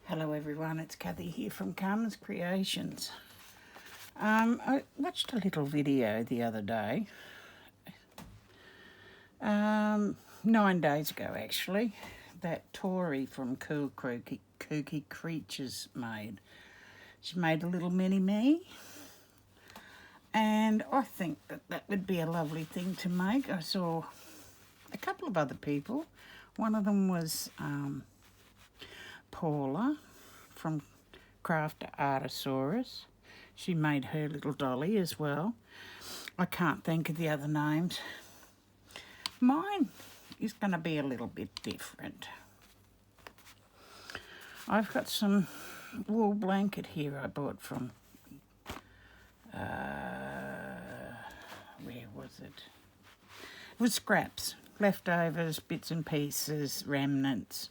Hello everyone, it's Kathy here from Carmen's Creations. I watched a little video the other day, 9 days ago actually, that Tori from Cool Kooky Creatures made. She made a little mini-me, and I think that would be a lovely thing to make. I saw a couple of other people. One of them was Paula from Craft Artosaurus. She made her little dolly as well. I can't think of the other names. Mine is going to be a little bit different. I've got some wool blanket here I bought from, where was it? It was scraps, leftovers, bits and pieces, remnants.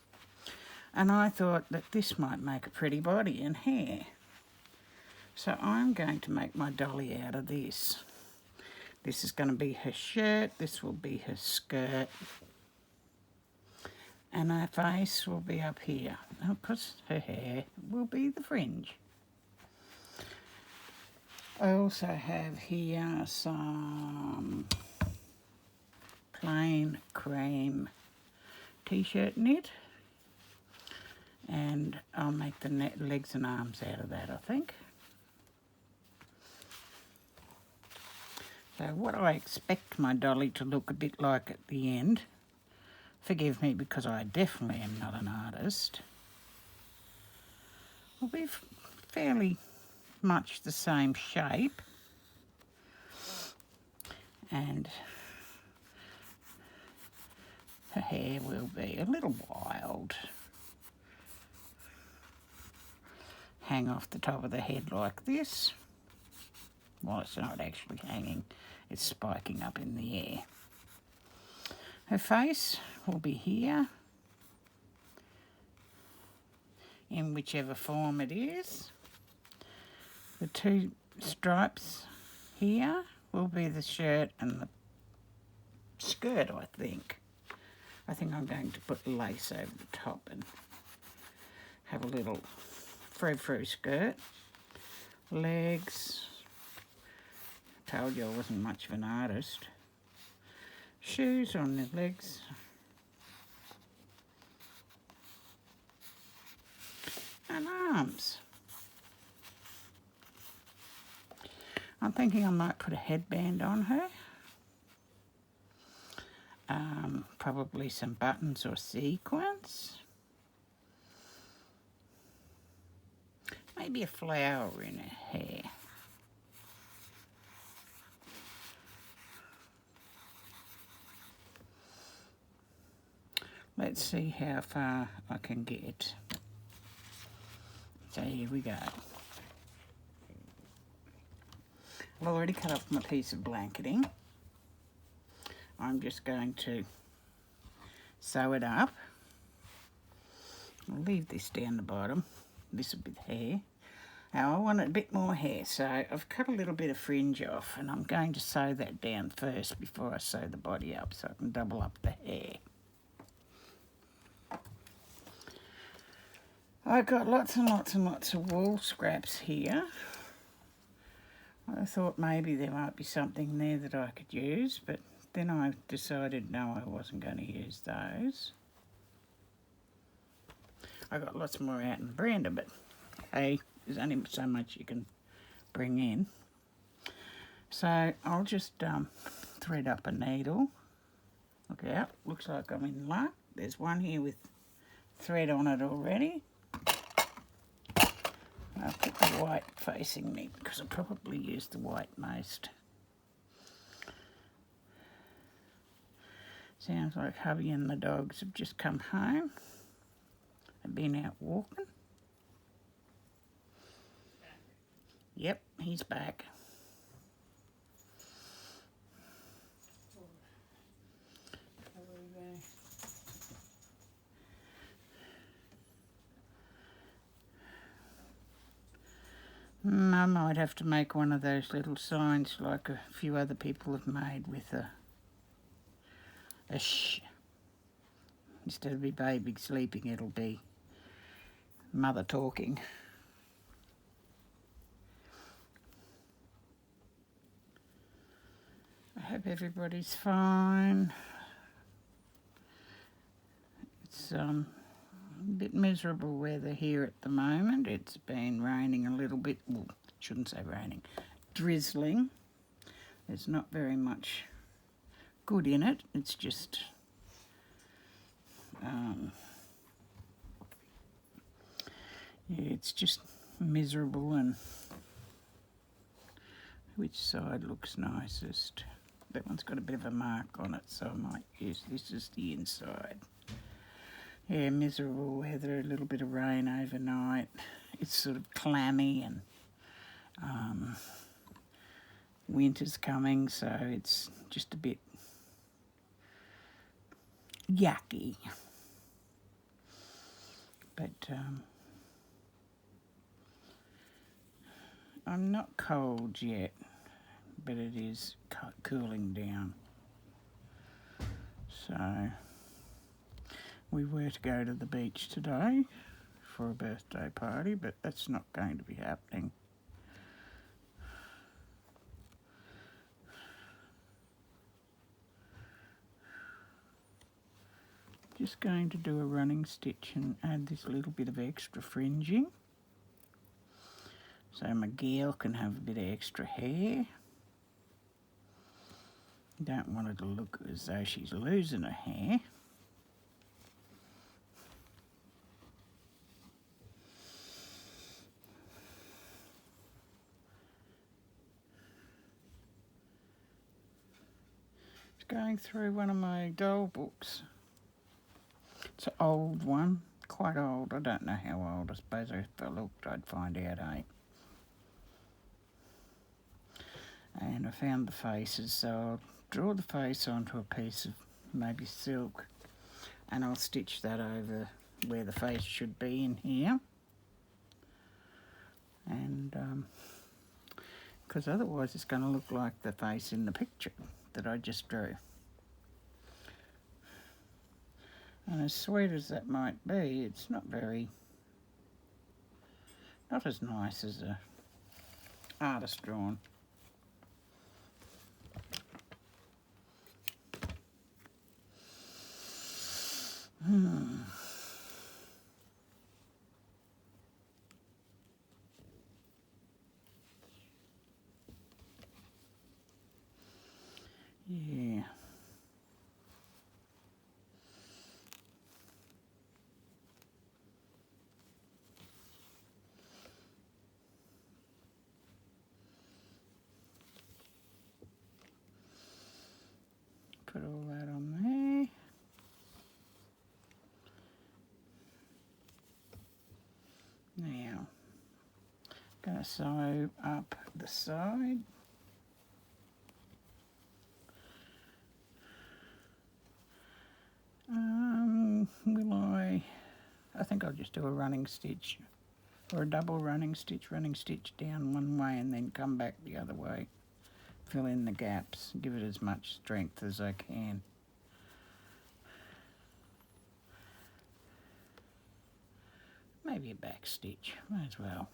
And I thought that this might make a pretty body and hair. So I'm going to make my dolly out of this. This is going to be her shirt, this will be her skirt, and her face will be up here. Of course, her hair will be the fringe. I also have here some plain cream t-shirt knit, and I'll make the legs and arms out of that, I think. So what I expect my dolly to look a bit like at the end, forgive me because I definitely am not an artist, will be fairly much the same shape, and her hair will be a little wild. Hang off the top of the head like this. Well, it's not actually hanging, it's spiking up in the air. Her face will be here, in whichever form it is. The two stripes here will be the shirt and the skirt, I think. I think I'm going to put lace over the top and have a little frou-frou skirt. Legs. Told you I wasn't much of an artist. Shoes on the legs. And arms. I'm thinking I might put a headband on her. Probably some buttons or sequins. Maybe a flower in her hair. Let's see how far I can get. So here we go. I've already cut off my piece of blanketing. I'm just going to sew it up. I'll leave this down the bottom. This will be the hair. Now I want a bit more hair, so I've cut a little bit of fringe off, and I'm going to sew that down first before I sew the body up so I can double up the hair. I've got lots and lots and lots of wool scraps here. I thought maybe there might be something there that I could use, but then I decided no, I wasn't going to use those. I got lots more out in the veranda, but hey, there's only so much you can bring in. So I'll just thread up a needle. Look out, looks like I'm in luck. There's one here with thread on it already. I'll put the white facing me because I probably use the white most. Sounds like hubby and the dogs have just come home and been out walking. Yep, he's back. I might have to make one of those little signs like a few other people have made with a shh. Instead of a baby sleeping, it'll be mother talking. I hope everybody's fine. It's a bit miserable weather here at the moment. It's been raining a little bit. Well, shouldn't say raining. Drizzling. There's not very much good in it. It's just yeah, it's just miserable. And which side looks nicest? That one's got a bit of a mark on it, so I might use this as the inside. Yeah, miserable weather, a little bit of rain overnight. It's sort of clammy, and winter's coming, so it's just a bit yucky. But I'm not cold yet, but it is cooling down. So we were to go to the beach today for a birthday party, but that's not going to be happening. Just going to do a running stitch and add this little bit of extra fringing, so my girl can have a bit of extra hair. Don't want her to look as though she's losing her hair. It's going through one of my doll books. It's an old one, quite old. I don't know how old. I suppose if I looked I'd find out, eh? And I found the faces, so I'll draw the face onto a piece of maybe silk, and I'll stitch that over where the face should be in here. And because otherwise it's going to look like the face in the picture that I just drew. And as sweet as that might be, it's not as nice as a artist drawn. Yeah. Put all that on there. Now, going to sew up the side. Will I think I'll just do a running stitch, or a double running stitch down one way and then come back the other way. Fill in the gaps, give it as much strength as I can. Maybe a back stitch, might as well.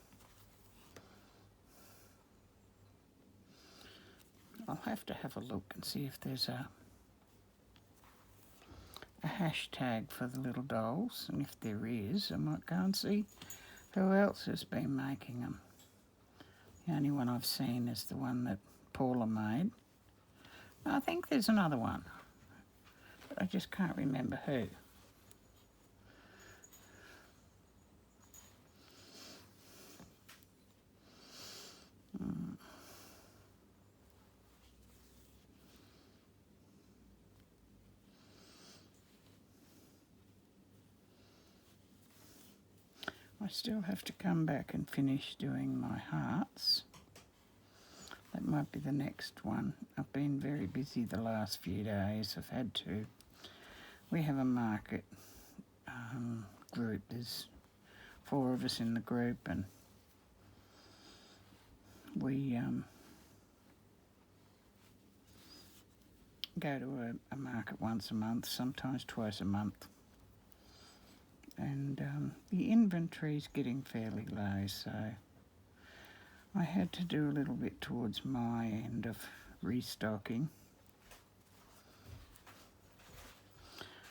I'll have to have a look and see if there's a hashtag for the little dolls, and if there is, I might go and see who else has been making them. The only one I've seen is the one that Paula made. I think there's another one, but I just can't remember who. I still have to come back and finish doing my hearts. That might be the next one. I've been very busy the last few days. I've had to. We have a market group. There's 4 of us in the group, and we go to a market once a month, sometimes twice a month. And the inventory's getting fairly low, so I had to do a little bit towards my end of restocking.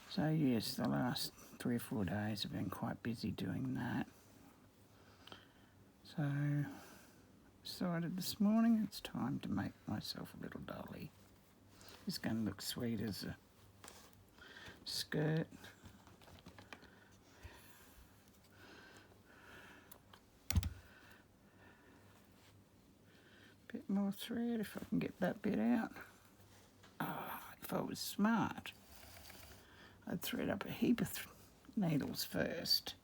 So yes, the last 3 or 4 days have been quite busy doing that. So decided this morning it's time to make myself a little dolly. It's going to look sweet as a skirt. Bit more thread if I can get that bit out. Oh, if I was smart, I'd thread up a heap of needles first.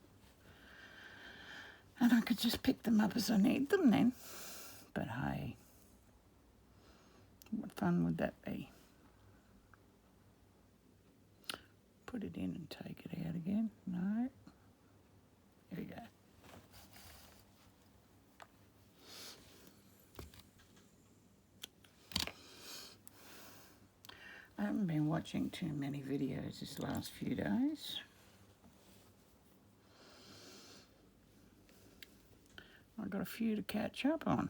And I could just pick them up as I need them then. But hey, what fun would that be? Put it in and take it out again. No. Here we go. I haven't been watching too many videos this last few days. I've got a few to catch up on.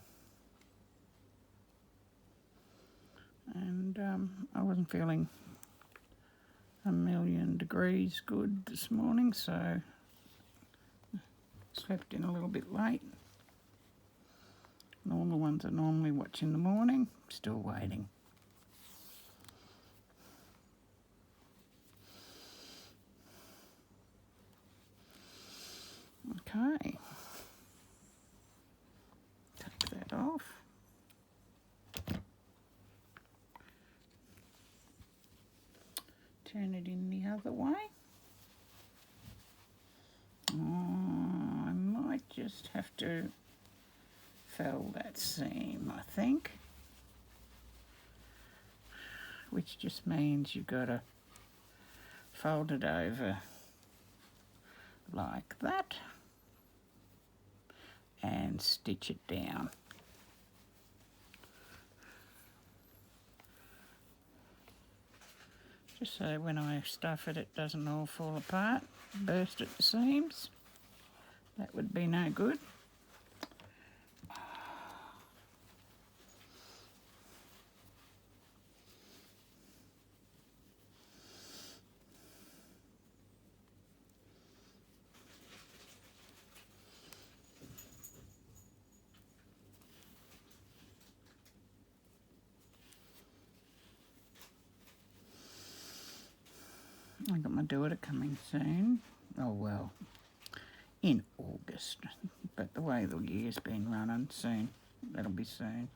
And I wasn't feeling a million degrees good this morning, so slept in a little bit late. And all the ones I normally watch in the morning, still waiting. Okay. Take that off. Turn it in the other way. Oh, I might just have to fell that seam, I think. Which just means you've got to fold it over like that and stitch it down. Just so when I stuff it, it doesn't all fall apart, burst at the seams. That would be no good. I've got my daughter coming soon. Oh well, in August. But the way the year's been running, soon. That'll be soon.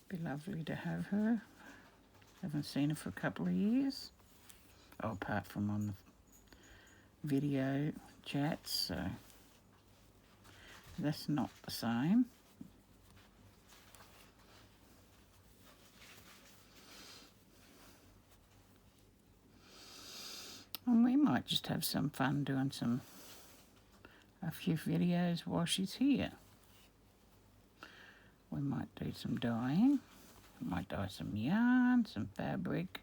Be lovely to have her. Haven't seen her for a couple of years. Oh, apart from on the video chats, so that's not the same. And we might just have some fun doing a few videos while she's here. We might do some dyeing. We might dye some yarn, some fabric,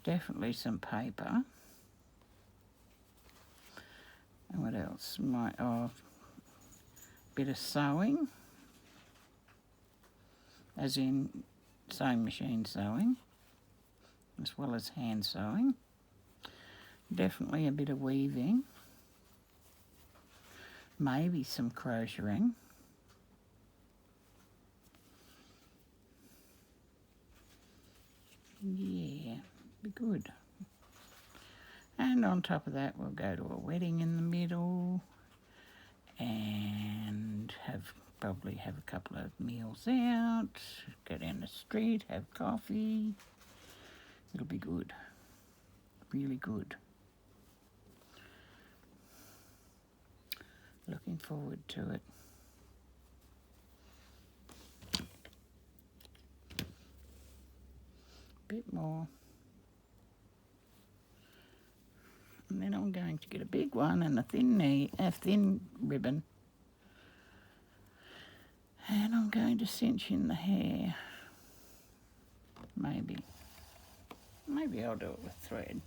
definitely some paper. And what else? Bit of sewing, as in sewing machine sewing, as well as hand sewing. Definitely a bit of weaving, maybe some crocheting. Yeah, be good. And on top of that, we'll go to a wedding in the middle and probably have a couple of meals out, go down the street, have coffee. It'll be good, really good. Looking forward to it. Bit more. And then I'm going to get a big one and a thin ribbon. And I'm going to cinch in the hair. Maybe. Maybe I'll do it with thread.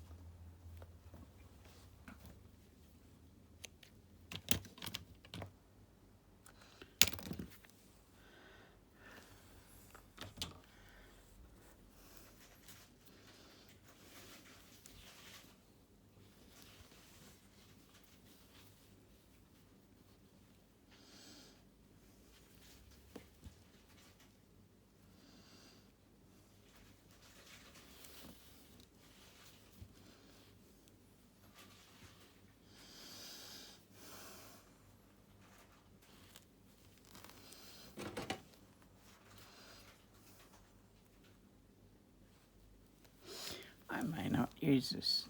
I may not use this.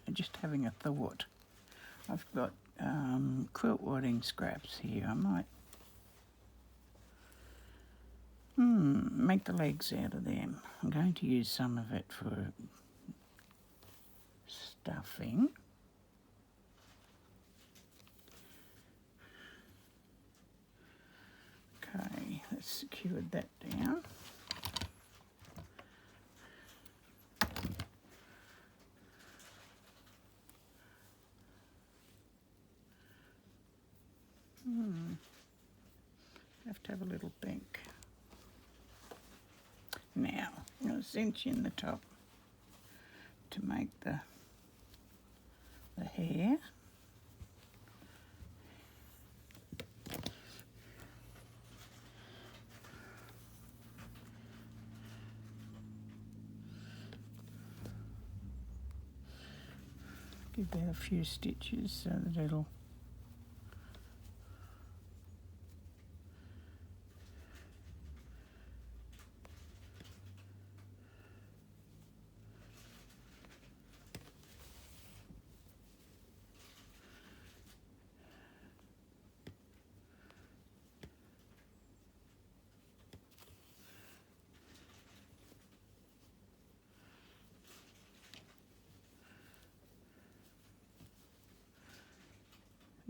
I'm just having a thought. I've got quilt wadding scraps here. I might make the legs out of them. I'm going to use some of it for stuffing. Okay, let's secure that down. Have to have a little think. Now, I'm going to cinch in the top to make the hair. Give that a few stitches so that it'll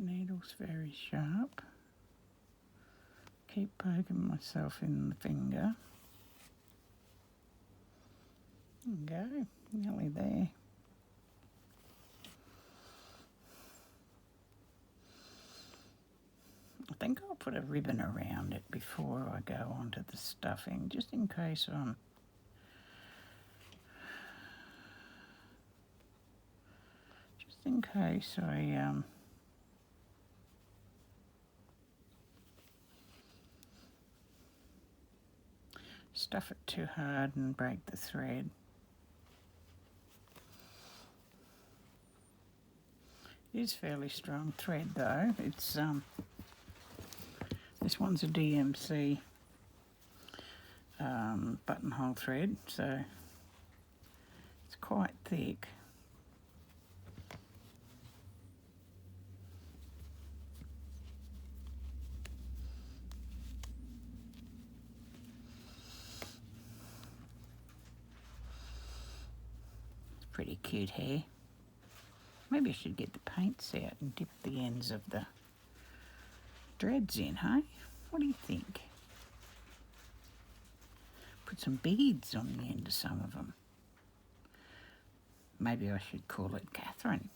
needle's very sharp. Keep poking myself in the finger. There we go, nearly there. I think I'll put a ribbon around it before I go on to the stuffing, just in case I stuff it too hard and break the thread. It is fairly strong thread though. It's this one's a DMC buttonhole thread, so it's quite thick. It's pretty cute hair. Maybe I should get the paints out and dip the ends of the threads in, hey? What do you think? Put some beads on the end of some of them. Maybe I should call it Katherine.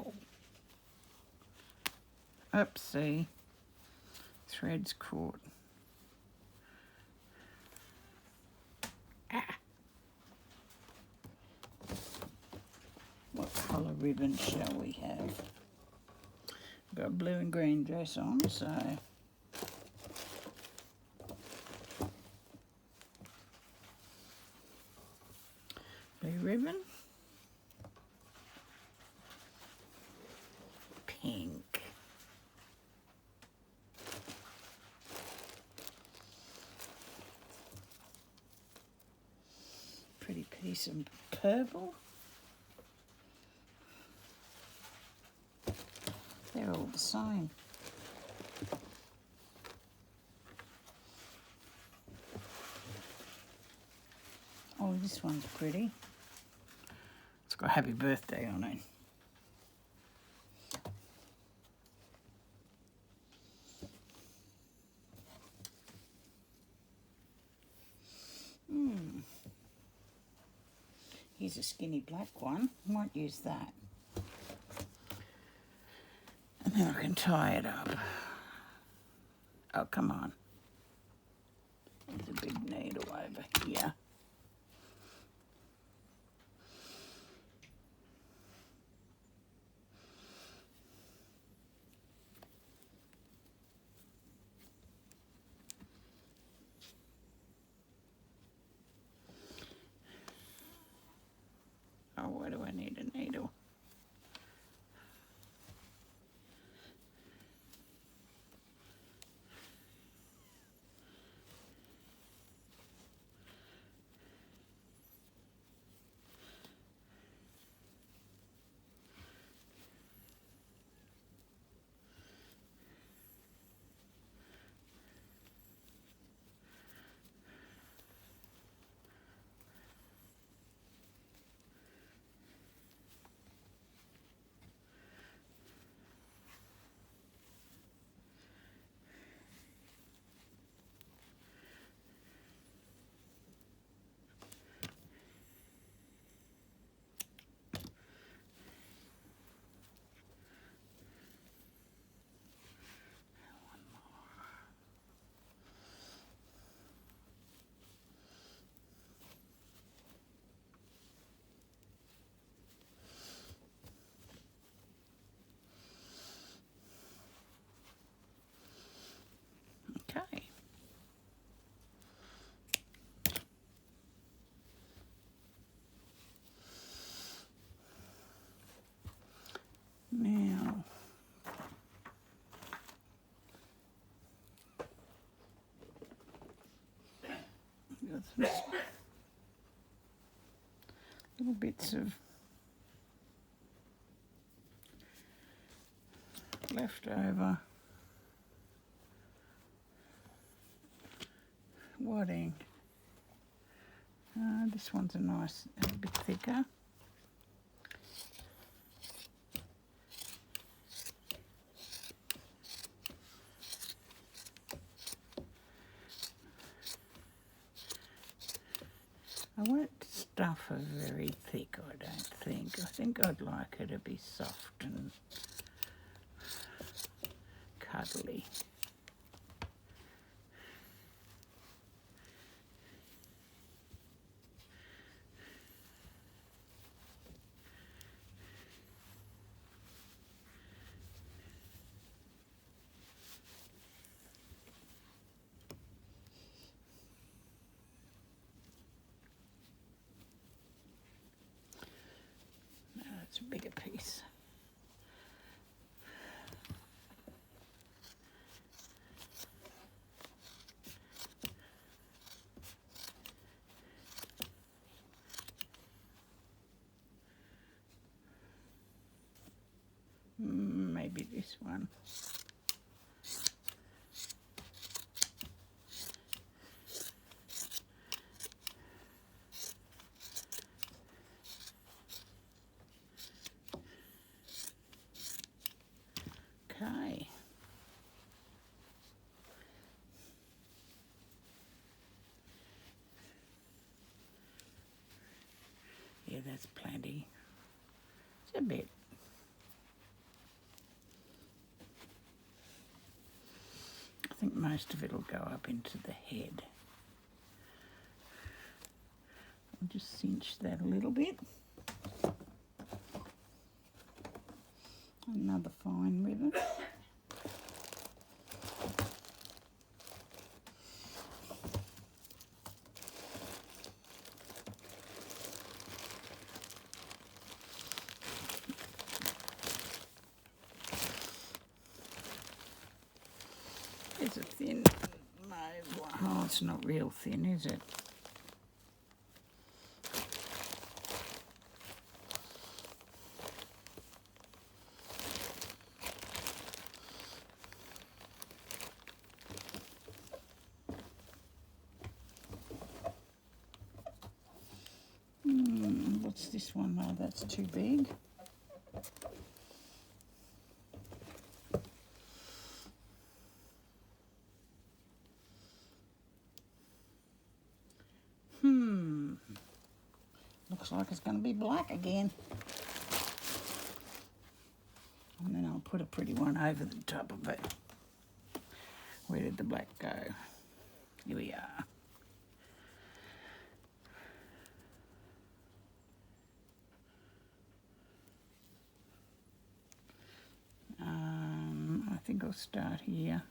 Ow. Oopsie. Thread's caught. What colour ribbon shall we have? Got a blue and green dress on, so blue ribbon, pink, pretty piece of purple. They're all the same. this one's pretty. It's got happy birthday on it. Here's a skinny black one. Might use that. And then I can tie it up. Oh, come on. There's a big needle over here. Oh, why do I need a needle? Okay. Now, got some little bits of leftover wadding. This one's a bit thicker. I won't stuff her very thick, I don't think. I think I'd like her to be soft and cuddly. It's a bigger piece. Maybe this one. Okay. Yeah, that's plenty. It's a bit. I think most of it will go up into the head. I'll just cinch that a little bit. Another fine ribbon. There's a thin mauve one. Oh, it's not real thin, is it? this one though, that's too big. Looks like it's going to be black again. And then I'll put a pretty one over the top of it. Where did the black go? Here we are. I think I'll start here.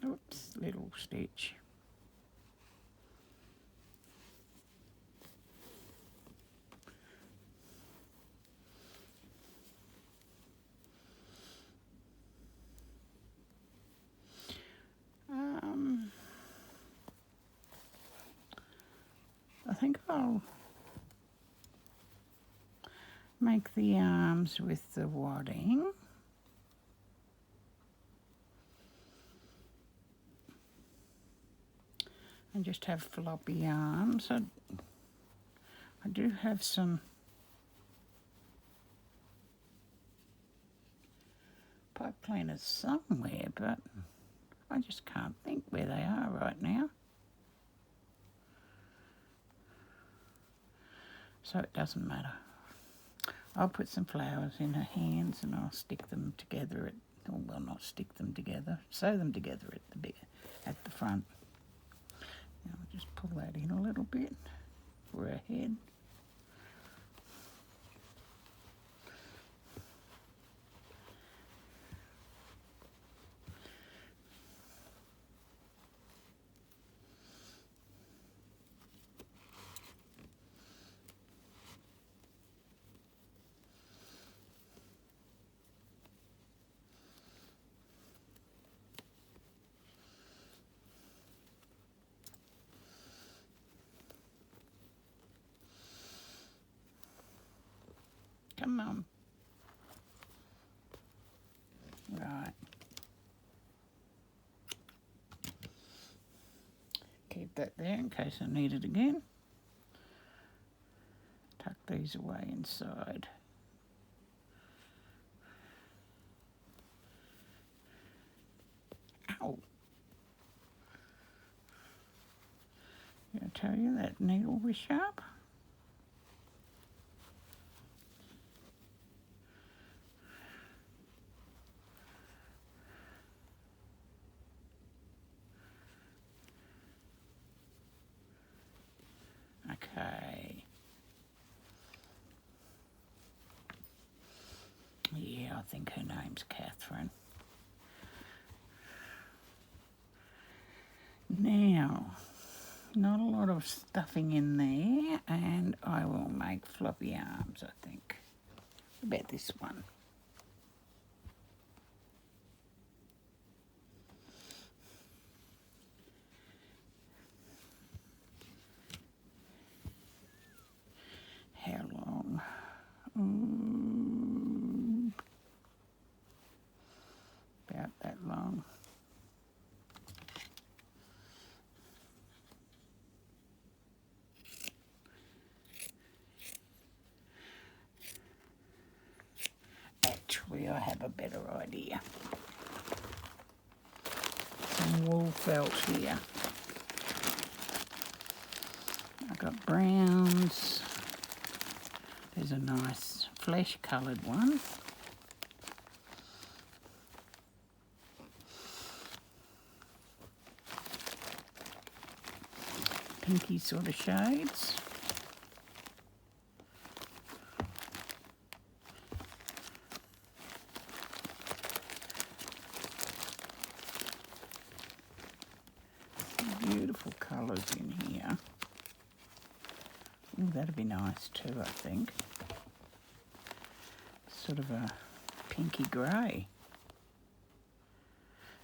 Oops, little stitch. I think I'll make the arms with the wadding. And just have floppy arms. I do have some pipe cleaners somewhere, but I just can't think where they are right now. So it doesn't matter. I'll put some flowers in her hands and I'll stick them together well, not stick them together, sew them together at the front. Now I'll just pull that in a little bit for her head. Come on. Right. Keep that there in case I need it again. Tuck these away inside. Ow! Did I tell you that needle was sharp? Okay. Yeah, I think her name's Katherine. Now, not a lot of stuffing in there, and I will make floppy arms, I think. What about this one? How long? About that long. Actually, I have a better idea. Some wool felt here. I've got browns. There's a nice flesh coloured one. Pinky sort of shades. Beautiful beautiful colours in here. Ooh, that'd be nice too, I think. Sort of a pinky grey.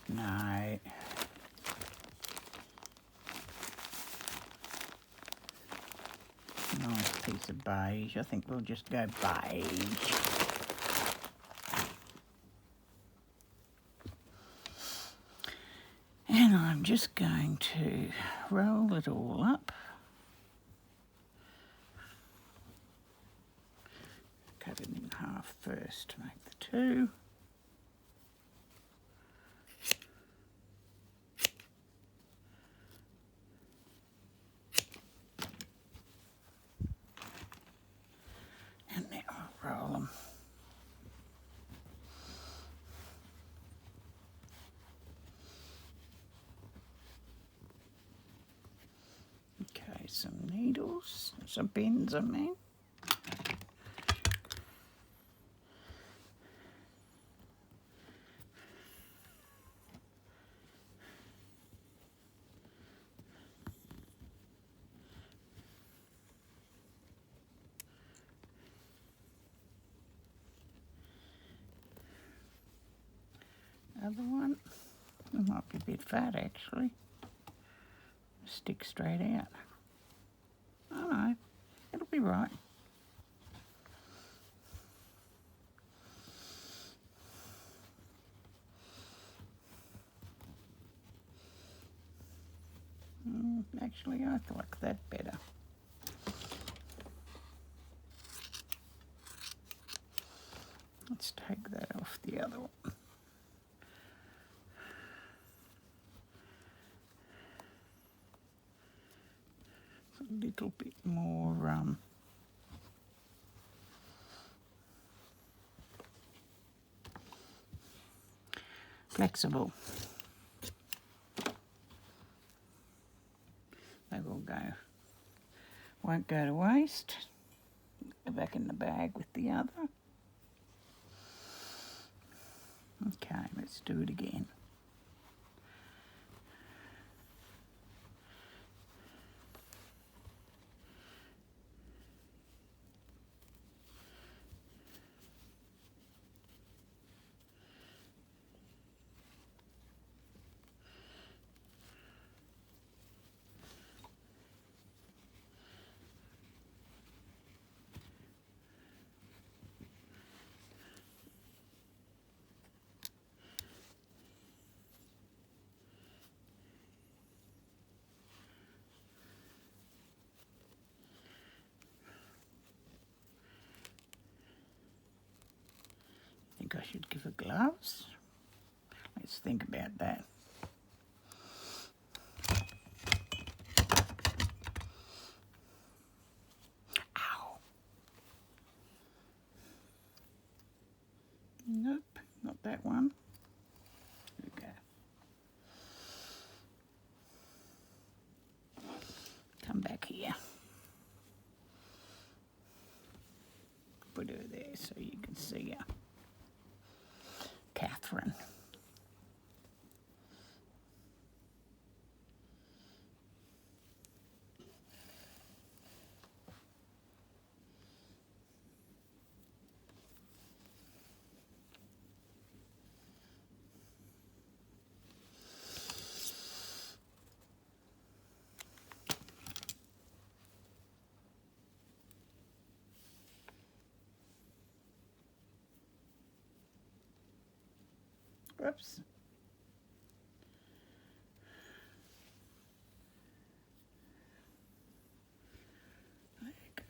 No. Nice piece of beige. I think we'll just go beige. And I'm just going to roll it all up. Cut it in half first to make the two. And then I'll roll them. Okay, some needles, some pins I mean. Other one, it might be a bit fat actually. Stick straight out. Oh no, it'll be right. Actually, I like that better. Let's take that off the other one. It's a little bit more flexible. They will go, won't go to waste. Go back in the bag with the other. Okay, let's do it again. I think I should give her gloves. Let's think about that. Ow. Nope, not that one. There we go. Come back here. Put her there so you can see her. Katherine. Whoops. There you go.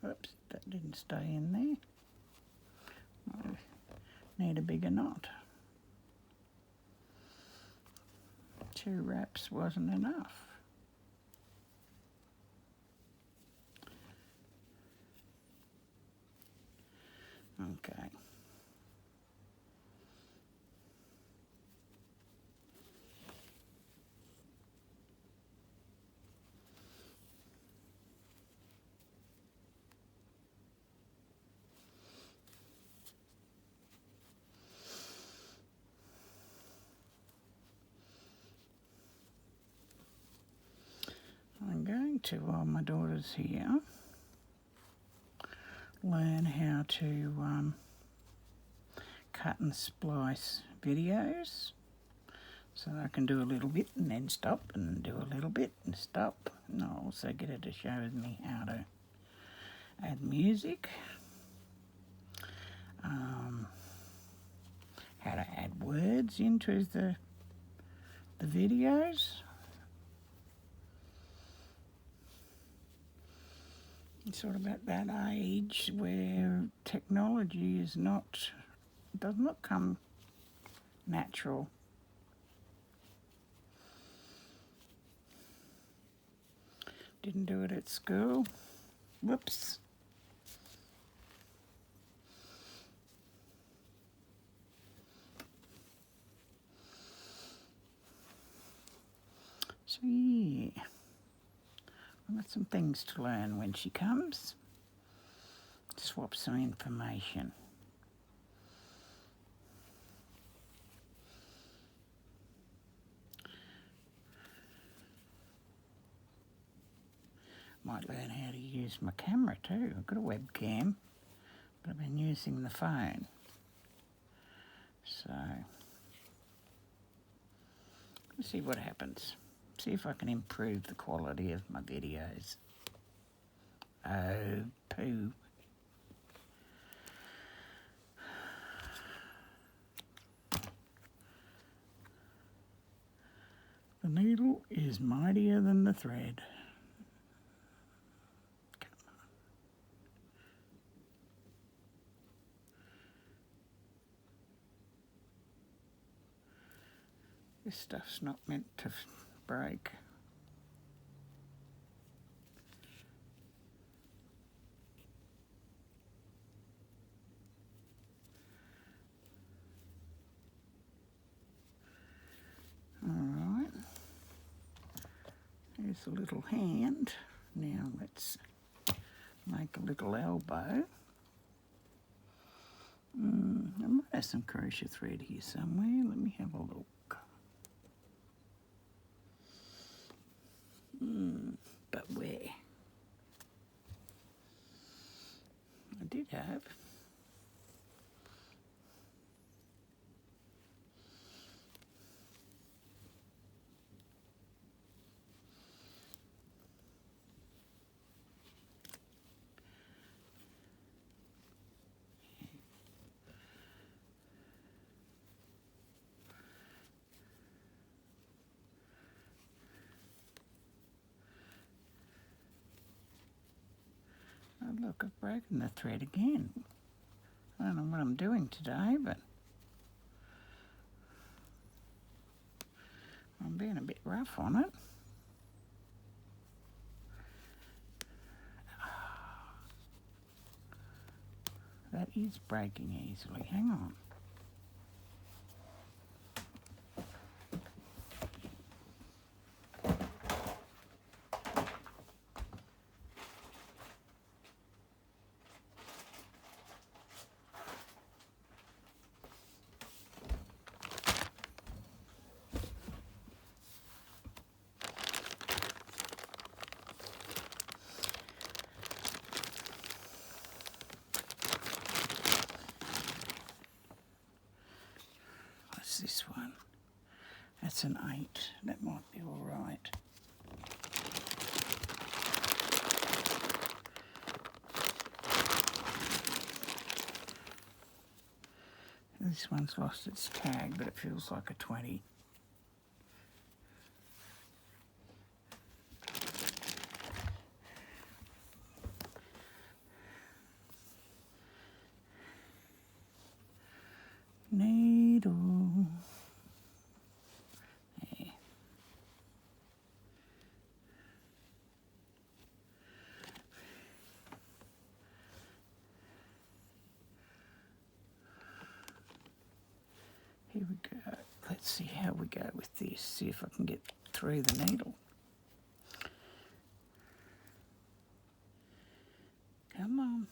Whoops, that didn't stay in there. I need a bigger knot. 2 wraps wasn't enough. Okay. to, while my daughter's here, learn how to cut and splice videos. So I can do a little bit and then stop and do a little bit and stop. And I'll also get her to show me how to add music, how to add words into the videos. It's sort of at that age where technology does not come natural. Didn't do it at school. Whoops. So yeah, I've got some things to learn when she comes. Swap some information. Might learn how to use my camera too. I've got a webcam, but I've been using the phone. So, let's see what happens. See if I can improve the quality of my videos. Oh, poo. The needle is mightier than the thread. This stuff's not meant to break. Alright, there's a little hand. Now let's make a little elbow. I might have some crochet thread here somewhere. Let me have a look. But where? I did have. Oh look, I've broken the thread again. I don't know what I'm doing today, but I'm being a bit rough on it. That is breaking easily. Hang on. This one. That's an 8. That might be all right. This one's lost its tag, but it feels like a 20. Needle. There. Here we go. Let's see how we go with this. See if I can get through the needle. Come on.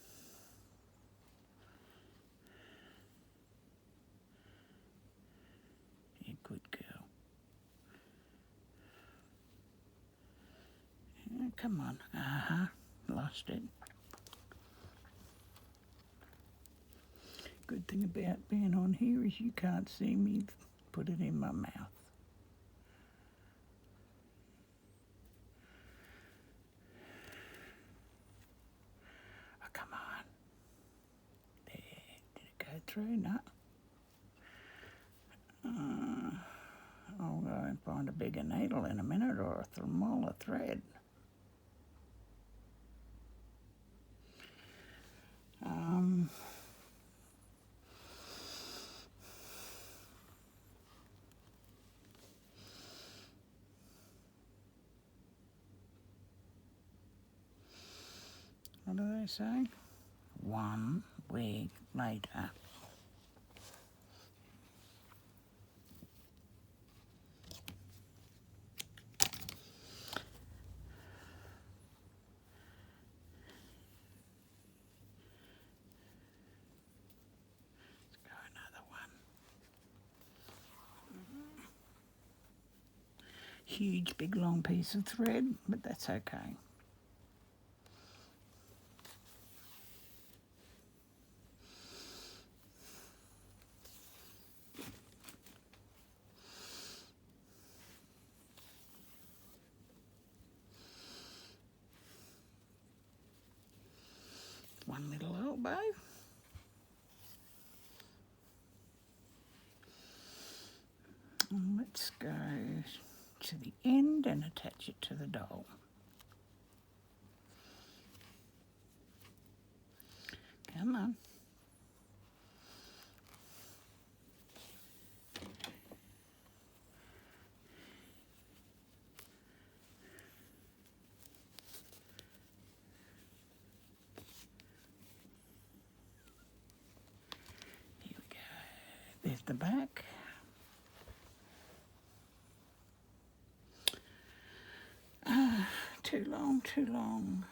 Yeah, good girl. come on. Lost it. Good thing about being on here is you can't see me put it in my mouth. Oh, come on. There. Did it go through? No. I'll go and find a bigger needle in a minute, or a smaller thread. What do they say? 1 week later. Huge, big, long piece of thread, but that's okay. One little elbow. And let's go to the end and attach it to the doll. Come on. Here we go. There's the back. Too long, too long.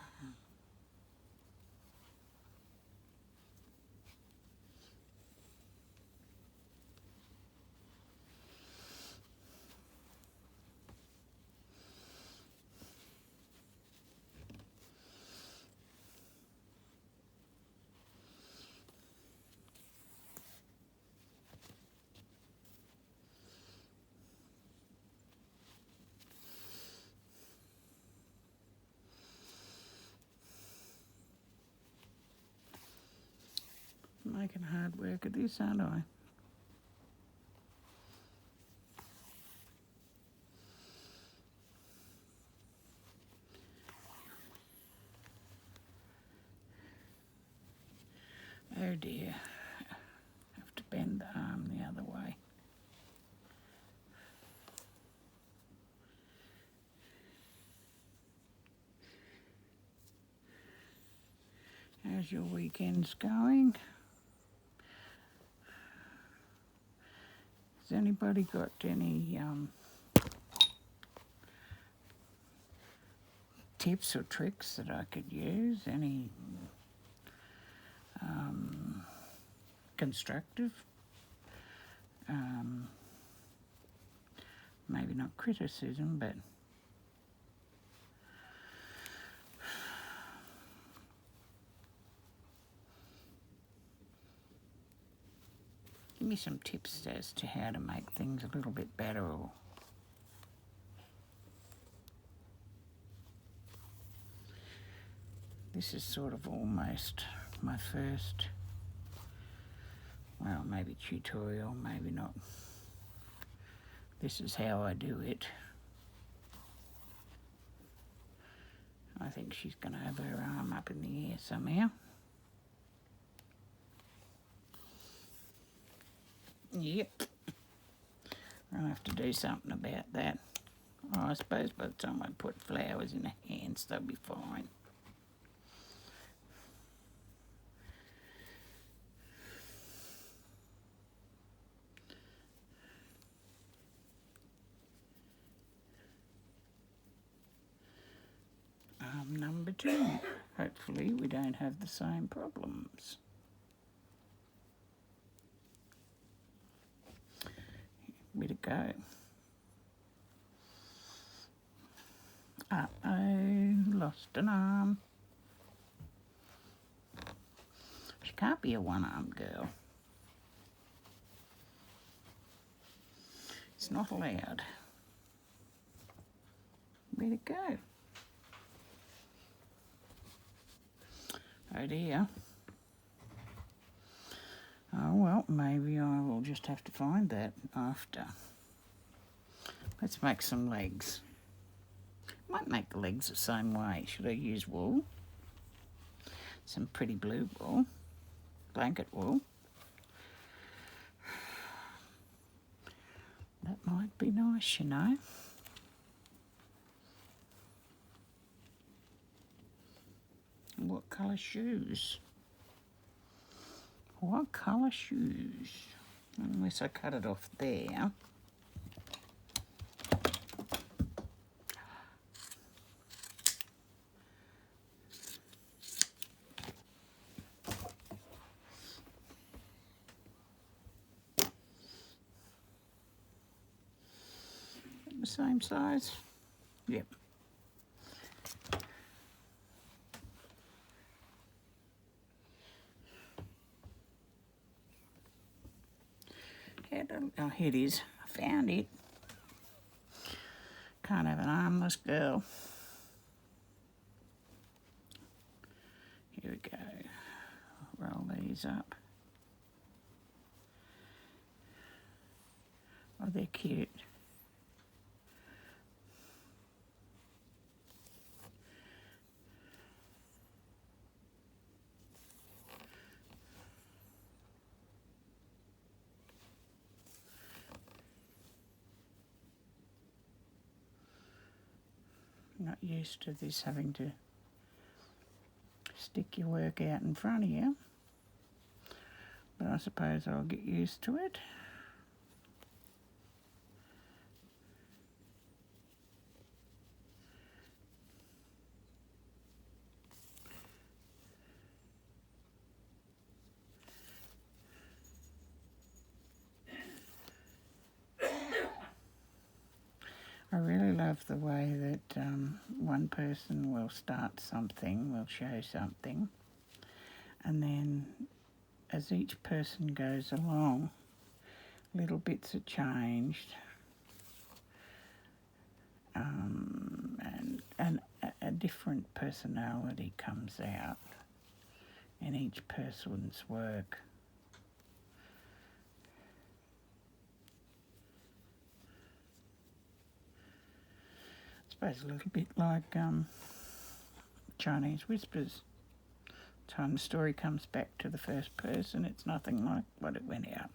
Making hard work of this, aren't I? Oh dear. Have to bend the arm the other way. How's your weekends going? Has anybody got any tips or tricks that I could use? Any constructive? Maybe not criticism, but give me some tips as to how to make things a little bit better. Or this is sort of almost my first, well, maybe tutorial, maybe not. This is how I do it. I think she's going to have her arm up in the air somehow. Yep. I'll have to do something about that. Oh, I suppose by the time I put flowers in her hands, they'll be fine. Number 2. Hopefully we don't have the same problems. Way to go. Uh-oh, lost an arm. She can't be a one-armed girl. It's not allowed. Where'd it go? Oh dear. Oh well, maybe I will just have to find that after. Let's make some legs. Might make the legs the same way. Should I use wool? Some pretty blue wool. Blanket wool. That might be nice, you know. What colour shoes? What colour shoes? Unless I cut it off there. The same size? Yep. Oh, here it is. I found it. Can't have an armless girl. Here we go. Roll these up. Oh, they're cute. Not used to this having to stick your work out in front of you, but I suppose I'll get used to it. I really love the way that one person will start something, will show something, and then as each person goes along, little bits are changed, and a different personality comes out in each person's work. I suppose a little bit like Chinese whispers. Time the story comes back to the first person, it's nothing like what it went out.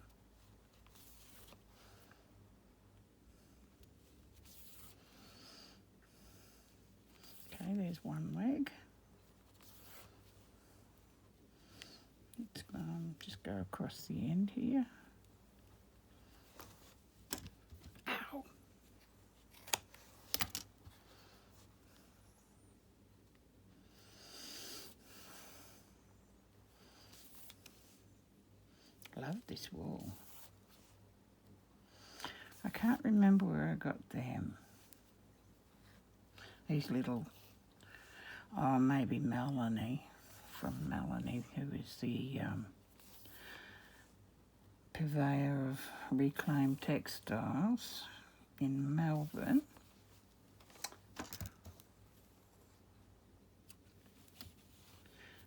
Okay, there's one leg. Let's just go across the end here. Ow! Love this wool. I can't remember where I got them. These little, oh maybe Melanie, from Melanie, who is the purveyor of Reclaimed Textiles in Melbourne.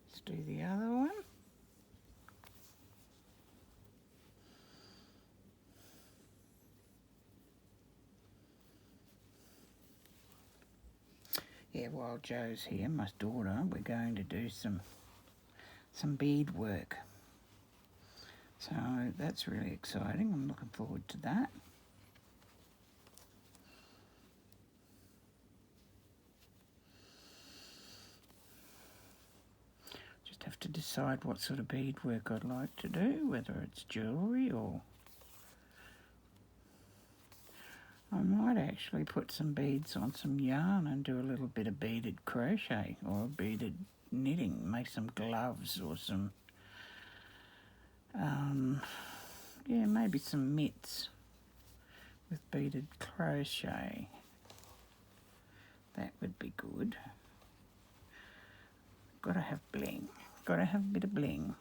Let's do the other one. Yeah, while Joe's here, my daughter, we're going to do some bead work. So that's really exciting. I'm looking forward to that. Just have to decide what sort of bead work I'd like to do, whether it's jewellery or I might actually put some beads on some yarn and do a little bit of beaded crochet or beaded knitting, make some gloves or some, yeah, maybe some mitts with beaded crochet. That would be good. Gotta have bling. Gotta have a bit of bling.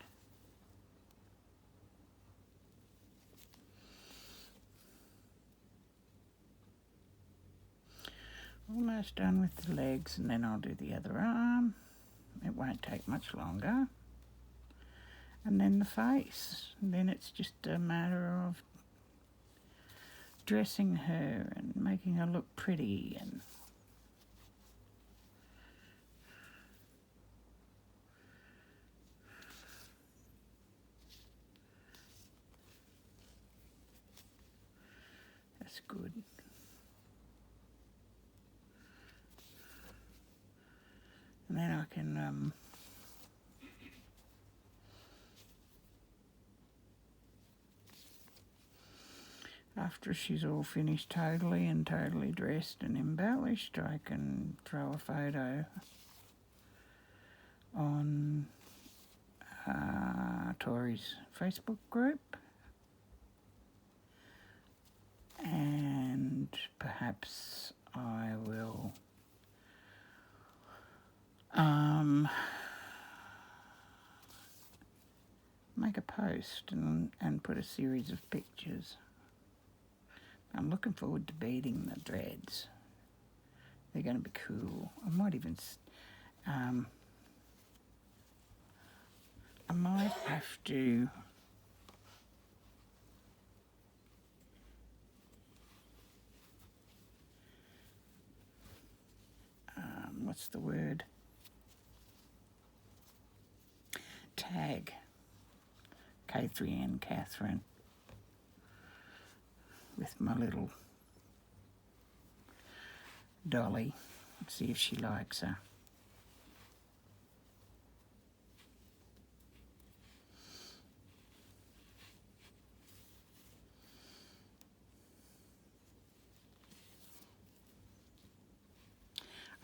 Almost done with the legs, and then I'll do the other arm. It won't take much longer. And then the face. And then it's just a matter of dressing her and making her look pretty. And that's good. And then I can after she's all finished totally and totally dressed and embellished, I can throw a photo on Tori's Facebook group, and perhaps I will make a post and put a series of pictures. I'm looking forward to beading the dreads. They're going to be cool. I might even I might have to what's the word? Tag Katherine with my little dolly. See if she likes her.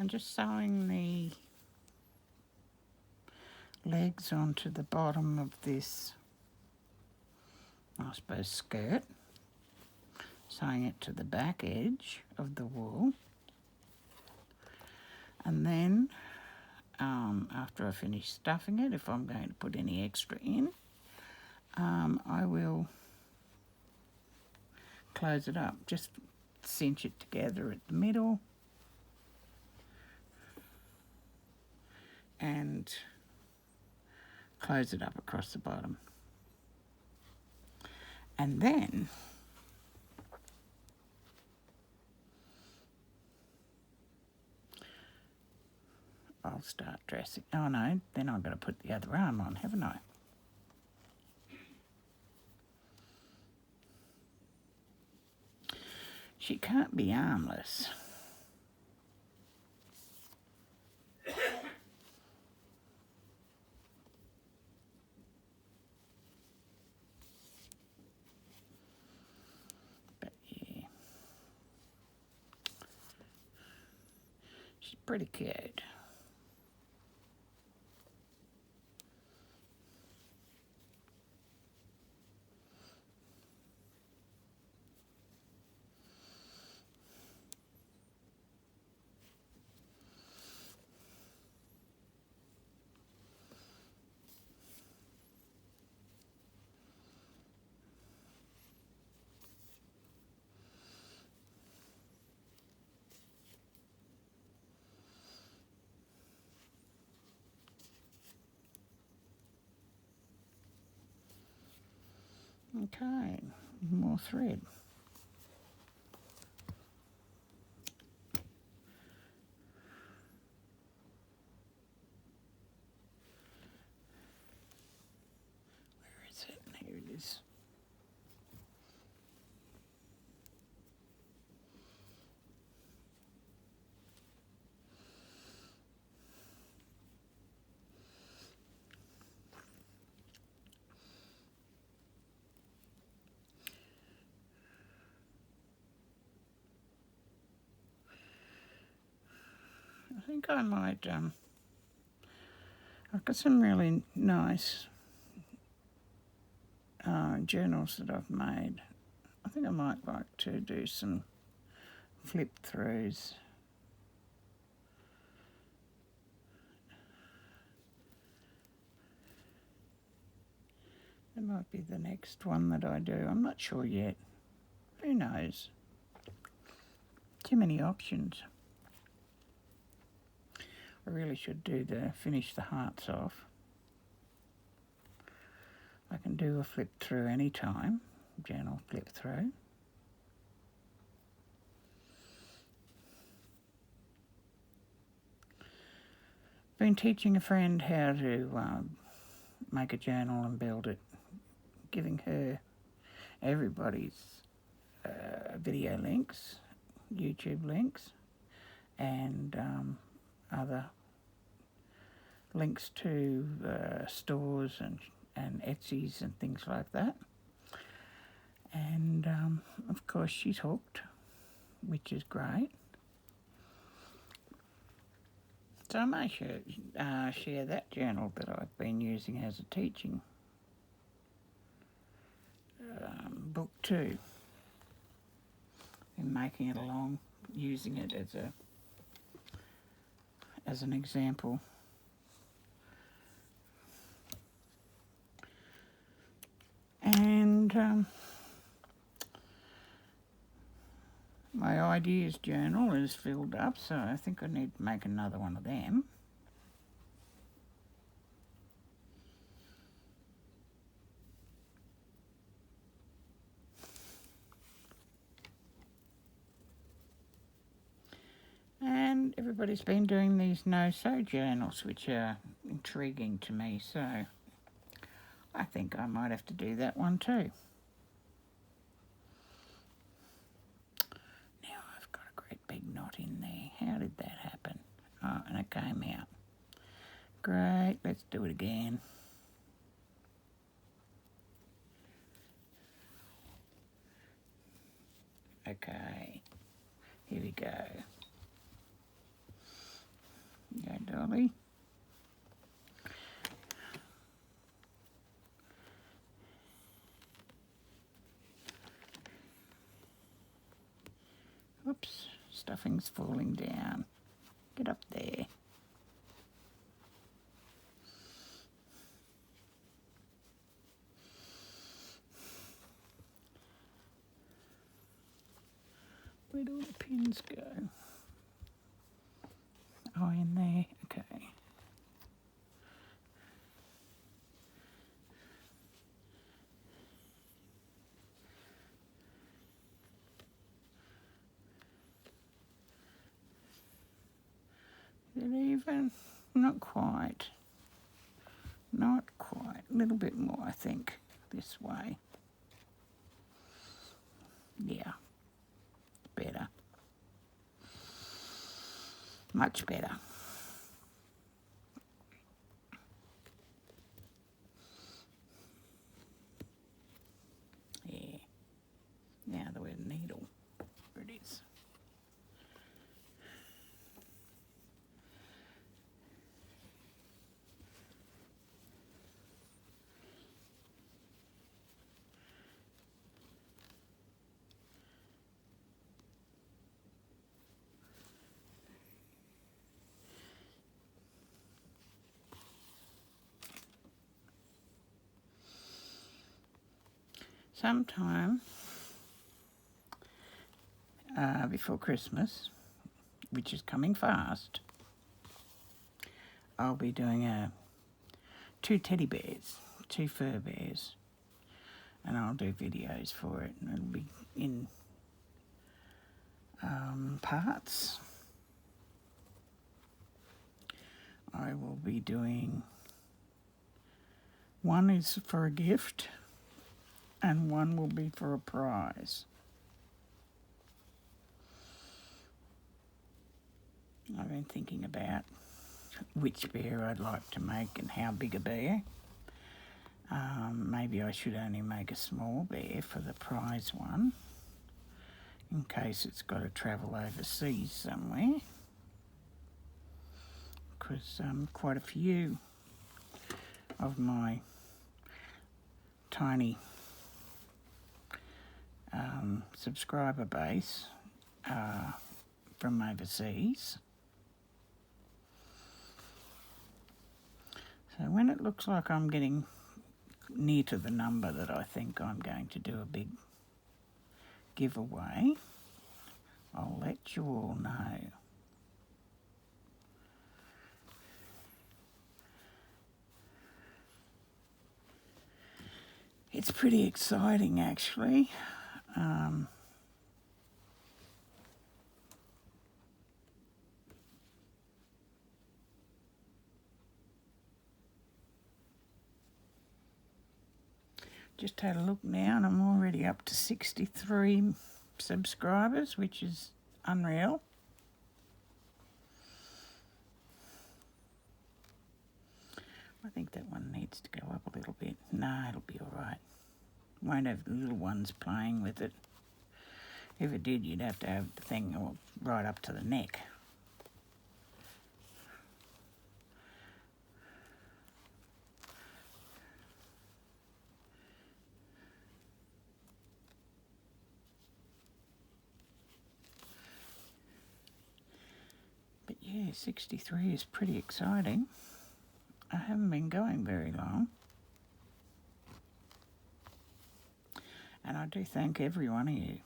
I'm just sewing the legs onto the bottom of this, I suppose, skirt, sewing it to the back edge of the wool, and then after I finish stuffing it, if I'm going to put any extra in, I will close it up, just cinch it together at the middle and close it up across the bottom. And then I'll start dressing. Oh no, then I've got to put the other arm on, haven't I? She can't be armless. But yeah, she's pretty cute. Okay, more thread. Where is it? Here it is. I think I might, I've got some really nice journals that I've made. I think I might like to do some flip throughs might be the next one that I do. I'm not sure yet. Who knows? Too many options. I really should finish the hearts off. I can do a flip through any time, journal flip through. Been teaching a friend how to make a journal and build it, giving her everybody's video links, YouTube links, and other links to stores and Etsy's and things like that. And of course she's hooked, which is great. So I may share that journal that I've been using as a teaching book too. Been making it along, using it as an example. And my ideas journal is filled up, so I think I need to make another one of them. And everybody's been doing these no-sew journals, which are intriguing to me, so I think I might have to do that one too. Now I've got a great big knot in there. How did that happen? Oh, and it came out. Great, let's do it again. Okay, here we go. Go, Dolly. Oops, stuffing's falling down. Get up there. Where'd all the pins go? Oh, in there, okay. Is it even? Not quite. Not quite. A little bit more, I think, this way. Yeah. Better. Much better. Yeah. Now the word needle. There it is. Sometime before Christmas, which is coming fast, I'll be doing 2 teddy bears, 2 fur bears, and I'll do videos for it, and it'll be in parts. I will be doing, one is for a gift and one will be for a prize. I've been thinking about which bear I'd like to make and how big a bear. Maybe I should only make a small bear for the prize one, in case it's got to travel overseas somewhere, because quite a few of my tiny subscriber base are from overseas. So when it looks like I'm getting near to the number that I think I'm going to do a big giveaway, I'll let you all know. It's pretty exciting, actually. Just had a look now and I'm already up to 63 subscribers, which is unreal. I think that one needs to go up a little bit. No, it'll be alright. Won't have the little ones playing with it. If it did, you'd have to have the thing right up to the neck. But yeah, 63 is pretty exciting. I haven't been going very long. And I do thank every one of you.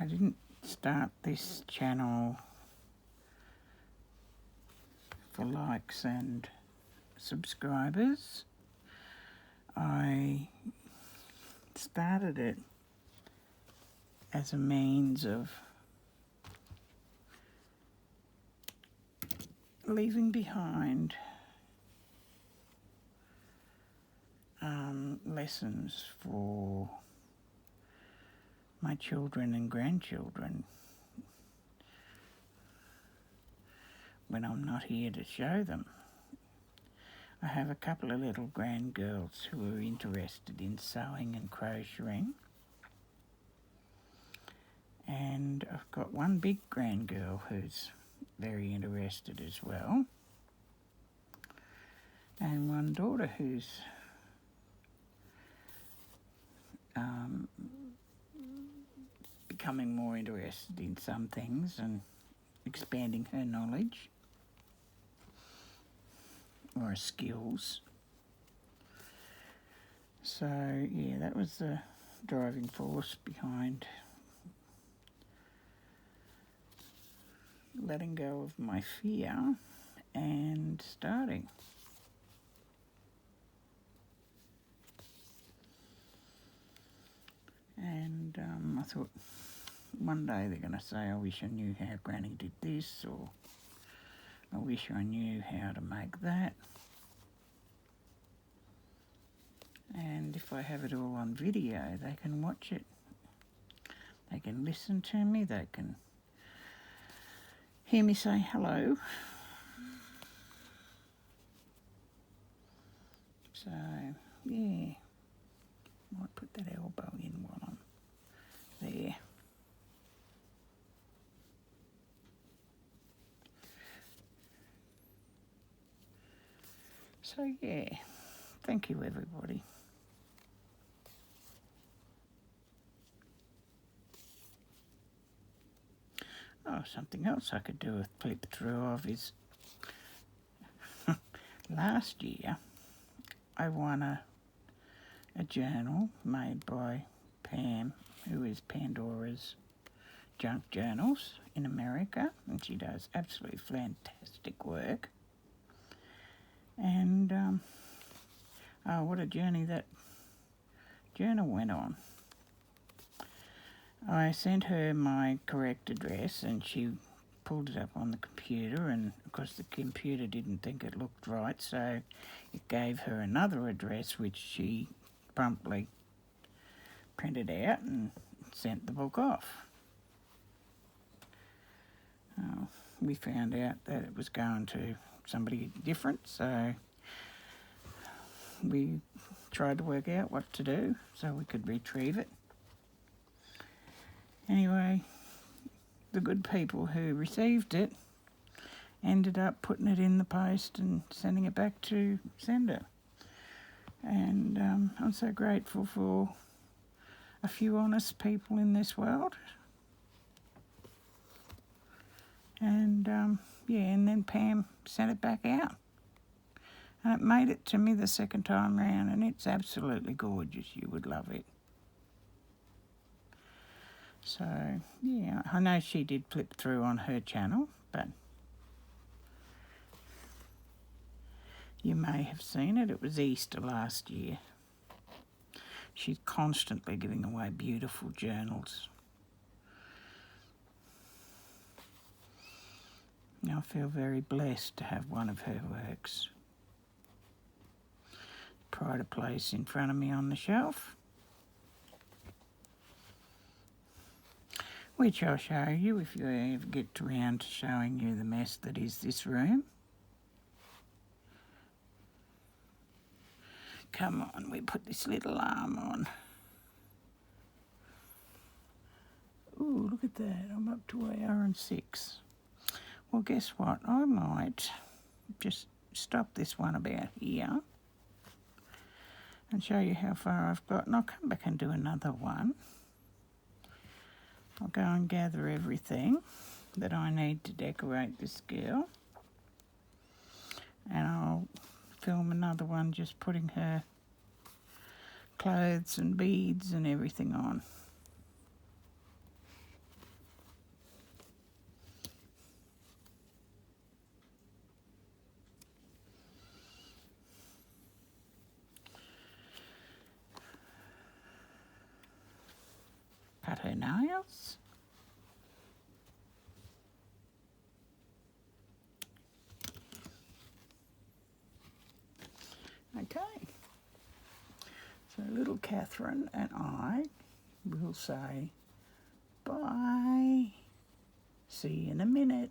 I didn't start this channel for likes and subscribers. I started it as a means of leaving behind lessons for my children and grandchildren when I'm not here to show them. I have a couple of little grandgirls who are interested in sewing and crocheting, and I've got one big grandgirl who's very interested as well, and one daughter who's becoming more interested in some things and expanding her knowledge or skills. So yeah, that was the driving force behind letting go of my fear and starting. And I thought one day they're going to say, I wish I knew how Granny did this, or I wish I knew how to make that. And if I have it all on video, they can watch it. They can listen to me. They can hear me say hello. So, yeah. Might put that elbow in while I'm there. So, yeah. Thank you, everybody. Oh, something else I could do a flip through of is last year I won a journal made by Pam, who is Pandora's Junk Journals in America, and she does absolutely fantastic work. And oh, what a journey that journal went on. I sent her my correct address and she pulled it up on the computer, and of course the computer didn't think it looked right, so it gave her another address which she promptly printed out and sent the book off. We found out that it was going to somebody different, so we tried to work out what to do so we could retrieve it. Anyway, the good people who received it ended up putting it in the post and sending it back to sender. And I'm so grateful for a few honest people in this world And yeah, and then Pam sent it back out. And it made it to me the second time round, and it's absolutely gorgeous. You would love it. So, yeah, I know she did flip through on her channel, but you may have seen it. It was Easter last year. She's constantly giving away beautiful journals. I feel very blessed to have one of her works. Pride of place in front of me on the shelf, which I'll show you if you ever get around to showing you the mess that is this room. Come on, we put this little arm on. Ooh, look at that, I'm up to hour and 6. Well, guess what, I might just stop this one about here and show you how far I've got, and I'll come back and do another one. I'll go and gather everything that I need to decorate this girl, and I'll film another one just putting her clothes and beads and everything on. Cut her nails. Okay, so little Katherine and I will say bye. See you in a minute.